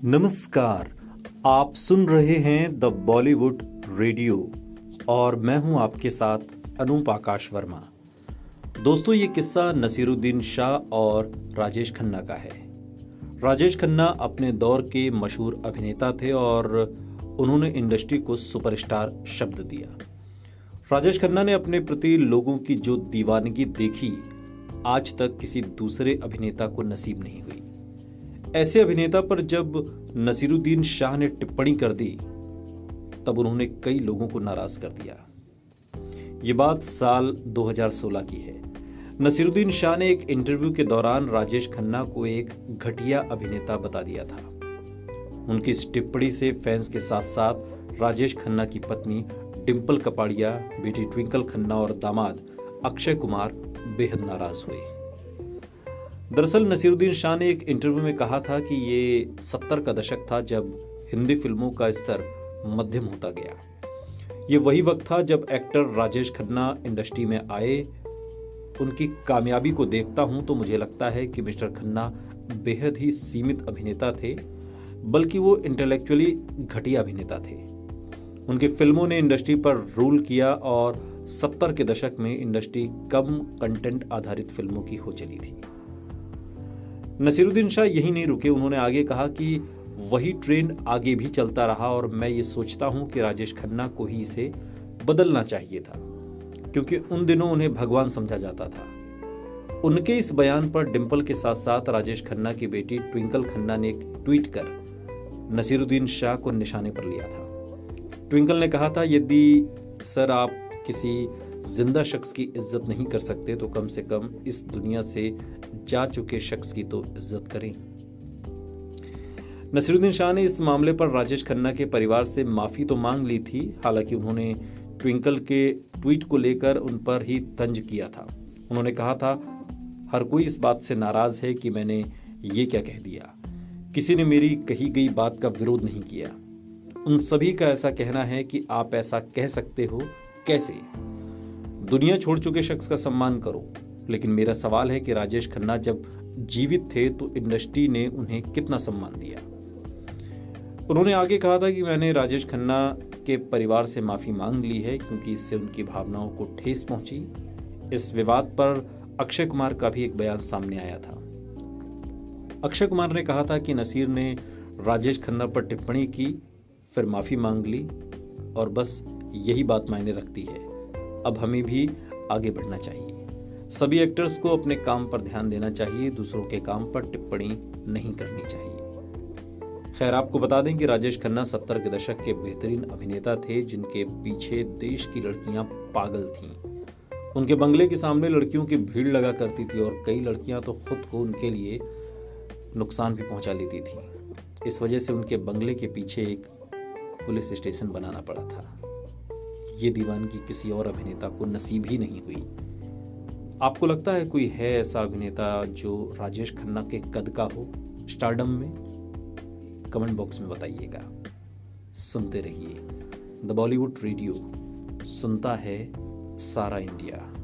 नमस्कार। आप सुन रहे हैं द बॉलीवुड रेडियो और मैं हूं आपके साथ अनूप आकाश वर्मा। दोस्तों, ये किस्सा नसीरुद्दीन शाह और राजेश खन्ना का है। राजेश खन्ना अपने दौर के मशहूर अभिनेता थे और उन्होंने इंडस्ट्री को सुपरस्टार शब्द दिया। राजेश खन्ना ने अपने प्रति लोगों की जो दीवानगी देखी, आज तक किसी दूसरे अभिनेता को नसीब नहीं हुई। ऐसे अभिनेता पर जब नसीरुद्दीन शाह ने टिप्पणी कर दी, तब उन्होंने कई लोगों को नाराज कर दिया। ये बात साल 2016 की है। नसीरुद्दीन शाह ने एक इंटरव्यू के दौरान राजेश खन्ना को एक घटिया अभिनेता बता दिया था। उनकी इस टिप्पणी से फैंस के साथ साथ राजेश खन्ना की पत्नी डिंपल कपाड़िया, बेटी ट्विंकल खन्ना और दामाद अक्षय कुमार बेहद नाराज हुए। दरअसल नसीरुद्दीन शाह ने एक इंटरव्यू में कहा था कि ये 70 का दशक था जब हिंदी फिल्मों का स्तर मध्यम होता गया। ये वही वक्त था जब एक्टर राजेश खन्ना इंडस्ट्री में आए। उनकी कामयाबी को देखता हूं तो मुझे लगता है कि मिस्टर खन्ना बेहद ही सीमित अभिनेता थे, बल्कि वो इंटेलेक्चुअली घटिया अभिनेता थे। उनकी फिल्मों ने इंडस्ट्री पर रूल किया और 70 के दशक में इंडस्ट्री कम कंटेंट आधारित फिल्मों की हो चली थी। नसीरुद्दीन शाह यही नहीं रुके। उन्होंने आगे कहा कि वही ट्रेंड आगे भी चलता रहा और मैं ये सोचता हूं कि राजेश खन्ना को ही इसे बदलना चाहिए था, क्योंकि उन दिनों उन्हें भगवान समझा जाता था। उनके इस बयान पर डिंपल के साथ साथ राजेश खन्ना की बेटी ट्विंकल खन्ना ने एक ट्वीट कर नसीरुद्दीन शाह को निशाने पर लिया था। ट्विंकल ने कहा था, यदि सर आप किसी जिंदा शख्स की इज्जत नहीं कर सकते तो कम से कम इस दुनिया से जा चुके शख्स की तो इज्जत करें। नसीरुद्दीन शाह ने इस मामले पर राजेश खन्ना के परिवार से माफी तो मांग ली थी। हालांकि उन्होंने ट्विंकल के ट्वीट को लेकर उन पर ही तंज किया था। उन्होंने कहा था, हर कोई इस बात से नाराज है कि मैंने ये क्या कह दिया। किसी ने मेरी कही गई बात का विरोध नहीं किया। उन सभी का ऐसा कहना है कि आप ऐसा कह सकते हो कैसे? दुनिया छोड़ चुके शख्स का सम्मान करो। लेकिन मेरा सवाल है कि राजेश खन्ना जब जीवित थे तो इंडस्ट्री ने उन्हें कितना सम्मान दिया। उन्होंने आगे कहा था कि मैंने राजेश खन्ना के परिवार से माफी मांग ली है क्योंकि इससे उनकी भावनाओं को ठेस पहुंची। इस विवाद पर अक्षय कुमार का भी एक बयान सामने आया था। अक्षय कुमार ने कहा था कि नसीर ने राजेश खन्ना पर टिप्पणी की, फिर माफी मांग ली और बस यही बात मायने रखती है। अब हमें भी आगे बढ़ना चाहिए। सभी एक्टर्स को अपने काम पर ध्यान देना चाहिए, दूसरों के काम पर टिप्पणी नहीं करनी चाहिए। खैर, आपको बता दें कि राजेश खन्ना 70 के दशक के बेहतरीन अभिनेता थे जिनके पीछे देश की लड़कियां पागल थीं। उनके बंगले के सामने लड़कियों की भीड़ लगा करती थी और कई लड़कियां तो खुद को उनके लिए नुकसान भी पहुंचा लेती थी। इस वजह से उनके बंगले के पीछे एक पुलिस स्टेशन बनाना पड़ा था। ये दीवानगी किसी और अभिनेता को नसीब ही नहीं हुई। आपको लगता है कोई है ऐसा अभिनेता जो राजेश खन्ना के कद का हो स्टारडम में? कमेंट बॉक्स में बताइएगा। सुनते रहिए द बॉलीवुड रेडियो, सुनता है सारा इंडिया।